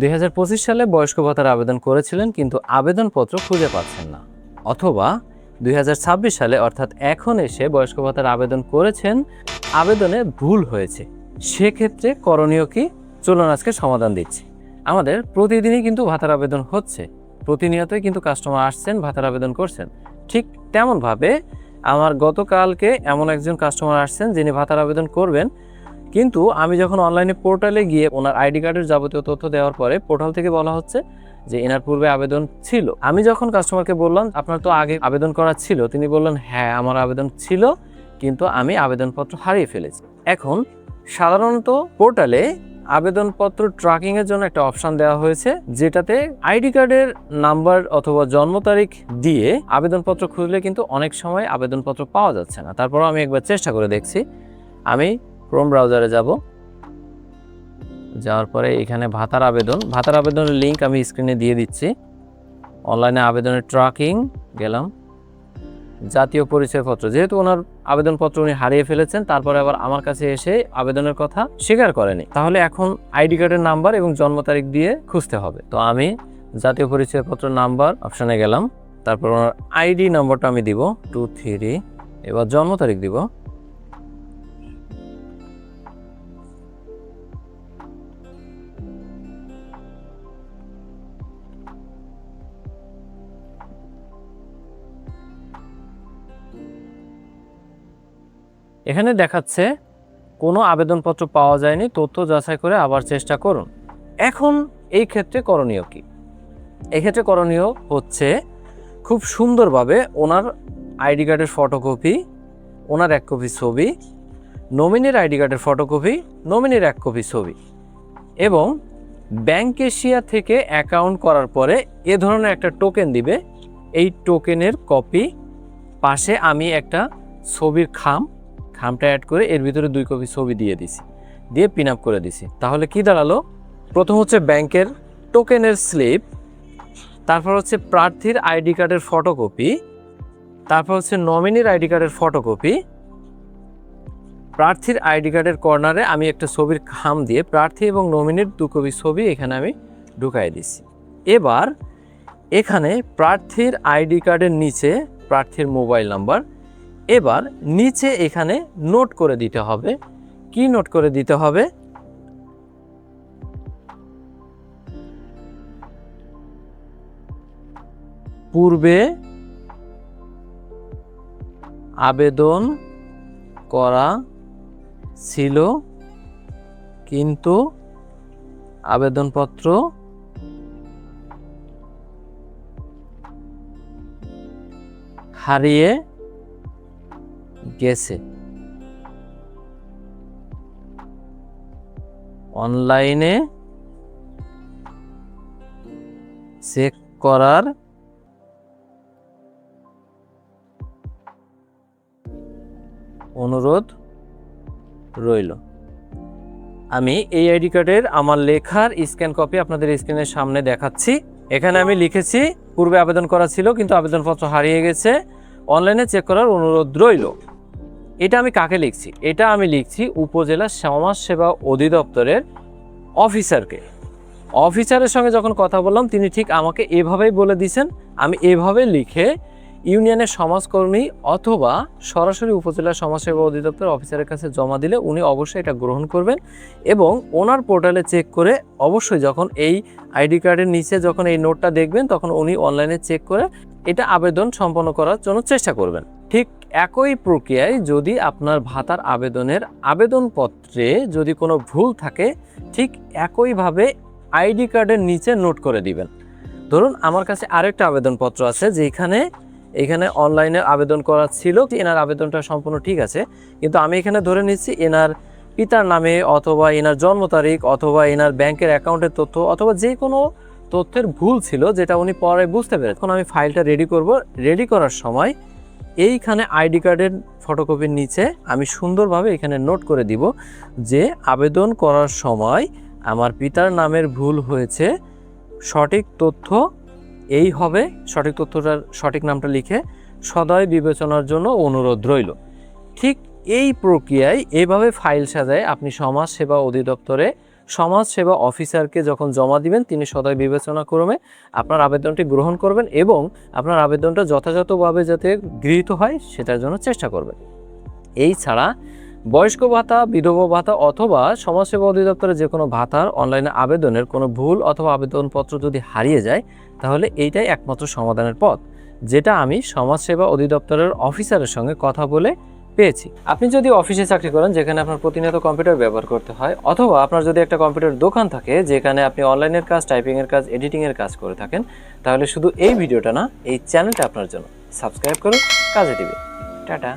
2025 সালে বয়স্ক ভাতার আবেদন করেছিলেন কিন্তু আবেদনপত্র খুঁজে পাচ্ছেন না, অথবা 2026 সালে অর্থাৎ এখন এসে বয়স্ক ভাতার আবেদন করেছেন, আবেদনে ভুল হয়েছে, সেক্ষেত্রে করণীয় কি? চলুন আজকে সমাধান দিচ্ছি। আমাদের প্রতিদিনই কিন্তু ভাতার আবেদন হচ্ছে, প্রতিনিয়তই কিন্তু কাস্টমার আসছেন, ভাতার আবেদন করছেন। ঠিক তেমনভাবে আমার গতকালকে এমন একজন কাস্টমার আসছেন যিনি ভাতার আবেদন করবেন, কিন্তু আমি যখন অনলাইনে পোর্টালে গিয়ে ওনার আইডি কার্ডের যাবতীয় তথ্য দেওয়ার পরে পোর্টাল থেকে বলা হচ্ছে যে এনার পূর্বে আবেদন ছিল। আমি যখন কাস্টমারকে বললাম আপনার তো আগে আবেদন করা ছিল, তিনি বললেন হ্যাঁ আমার আবেদন ছিল, কিন্তু আমি আবেদনপত্র হারিয়ে ফেলেছি। এখন সাধারণত পোর্টালে আবেদনপত্র ট্র্যাকিংয়ের জন্য একটা অপশান দেওয়া হয়েছে, যেটাতে আইডি কার্ডের নাম্বার অথবা জন্ম তারিখ দিয়ে আবেদনপত্র খুঁজলে কিন্তু অনেক সময় আবেদনপত্র পাওয়া যাচ্ছে না। তারপরও আমি একবার চেষ্টা করে দেখছি। আমি ক্রোম ব্রাউজারে যাব, যাওয়ার পরে এখানে ভাতার আবেদনের লিঙ্ক আমি স্ক্রিনে দিয়ে দিচ্ছি। অনলাইনে আবেদনের ট্র্যাকিং গেলাম, জাতীয় পরিচয়পত্র, যেহেতু ওনার আবেদনপত্র উনি হারিয়ে ফেলেছেন, তারপরে আবার আমার কাছে এসে আবেদনের কথা স্বীকার করেনি, তাহলে এখন আইডি কার্ডের নাম্বার এবং জন্ম তারিখ দিয়ে খুঁজতে হবে। তো আমি জাতীয় পরিচয়পত্র নাম্বার অপশানে গেলাম, তারপর ওনার আইডি নম্বরটা আমি দিব 23, এবার জন্ম তারিখ দিব। এখানে দেখাচ্ছে কোনো আবেদনপত্র পাওয়া যায়নি, তথ্য যাচাই করে আবার চেষ্টা করুন। এখন এই ক্ষেত্রে করণীয় কি? এক্ষেত্রে করণীয় হচ্ছে খুব সুন্দরভাবে ওনার আইডি কার্ডের ফটোকপি, ওনার 1 কপি ছবি, নমিনির আইডি কার্ডের ফটোকপি, নমিনির 1 কপি ছবি, এবং ব্যাংক এশিয়া থেকে অ্যাকাউন্ট করার পরে এ ধরনের একটা টোকেন দিবে, এই টোকেনের কপি, পাশে আমি একটা ছবির খামটা অ্যাড করে এর ভিতরে 2 কপি ছবি দিয়ে দিছি, দিয়ে পিন আপ করে দিছি। তাহলে কি দাঁড়ালো? প্রথম হচ্ছে ব্যাংকের টোকেনের স্লিপ, তারপর হচ্ছে প্রার্থীর আইডি কার্ডের ফটোকপি, তারপর হচ্ছে নমিনির আইডি কার্ডের ফটোকপি, প্রার্থীর আইডি কার্ডের কর্নারে আমি একটা ছবির খাম দিয়ে প্রার্থী এবং নমিনির 2 কপি ছবি এখানে আমি ঢুকাই দিছি। এবার এখানে প্রার্থীর আইডি কার্ডের নিচে প্রার্থীর মোবাইল নাম্বার, এবার নিচে এখানে নোট করে দিতে হবে। কি নোট করে দিতে হবে? পূর্বে আবেদন করা ছিল কিন্তু আবেদনপত্র হারিয়ে গেছে, অনলাইনে চেক করার অনুরোধ রইল। আমি এই আইডি কার্ডের আমার লেখার স্ক্যান কপি আপনাদের স্ক্রিনের সামনে দেখাচ্ছি। এখানে আমি লিখেছি পূর্বে আবেদন করা ছিল কিন্তু আবেদনপত্র হারিয়ে গেছে, অনলাইনে চেক করার অনুরোধ রইল। এটা আমি কাকে লিখছি? এটা আমি লিখছি উপজেলা সমাজসেবা অধিদপ্তরের অফিসারকে। অফিসারের সঙ্গে যখন কথা বললাম তিনি ঠিক আমাকে এভাবেই বলে দিয়েছেন, আমি এভাবে লিখে ইউনিয়নের সমাজকর্মী অথবা সরাসরি উপজেলা সমাজসেবা অধিদপ্তর অফিসারের কাছে জমা দিলে উনি অবশ্যই এটা গ্রহণ করবেন এবং ওনার পোর্টালে চেক করে অবশ্যই যখন এই আইডি কার্ডের নিচে যখন এই নোটটা দেখবেন তখন উনি অনলাইনে চেক করে এটা আবেদন সম্পন্ন করার জন্য চেষ্টা করবেন। ঠিক একই প্রক্রিয়ায় যদি আপনার ভাতার আবেদনের আবেদনপত্রে যদি কোনো ভুল থাকে, ঠিক একইভাবে আইডি কার্ডের নিচে নোট করে দিবেন। ধরুন আমার কাছে আরেকটা আবেদনপত্র আছে যেখানে অনলাইনে আবেদন করা ছিল, এনার আবেদনটা সম্পূর্ণ ঠিক আছে, কিন্তু আমি এখানে ধরে নিচ্ছি এনার পিতার নামে অথবা এনার জন্ম তারিখ অথবা এনার ব্যাংকের অ্যাকাউন্টের তথ্য অথবা যে কোনো তথ্যের ভুল ছিল যেটা উনি পরে বুঝতে পেরেছেন। এখন আমি ফাইলটা রেডি করব। রেডি করার সময় এইখানে আইডি কার্ডের ফটোকপির নিচে আমি সুন্দরভাবে এখানে নোট করে দিব যে আবেদন করার সময় আমার পিতার নামের ভুল হয়েছে, সঠিক তথ্য এই হবে, সঠিক তথ্যটার সঠিক নামটা লিখে সদয় বিবেচনার জন্য অনুরোধ রইল। ঠিক এই প্রক্রিয়ায় এভাবে ফাইল সাজায় আপনি সমাজ সেবা অধিদপ্তরে সমাজ সেবা অফিসারকে যখন জমা দিবেন তিনি সদয় বিবেচনাক্রমে আপনার আবেদনটি গ্রহণ করবেন এবং আপনার আবেদনটা যথাযথভাবে যাতে গৃহীত হয় সেটার জন্য চেষ্টা করবেন। এই ছাড়া বয়স্ক ভাতা, বিধবা ভাতা অথবা সমাজসেবা অধিদপ্তরের যে কোনো ভাতার অনলাইনে আবেদনের কোনো ভুল অথবা আবেদনপত্র যদি হারিয়ে যায় তাহলে এইটাই একমাত্র সমাধানের পথ, যেটা আমি সমাজসেবা অধিদপ্তরের অফিসারের সঙ্গে কথা বলে পেয়েছি। আপনি যদি অফিসে চাকরি করেন যেখানে আপনার প্রতিনিয়ত কম্পিউটার ব্যবহার করতে হয়, অথবা আপনার যদি একটা কম্পিউটার দোকান থাকে যেখানে আপনি অনলাইনের কাজ, টাইপিংয়ের কাজ, এডিটিংয়ের কাজ করে থাকেন, তাহলে শুধু এই ভিডিওটা না, এই চ্যানেলটা আপনার জন্য। সাবস্ক্রাইব করুন, কাজে দিবে। টাটা।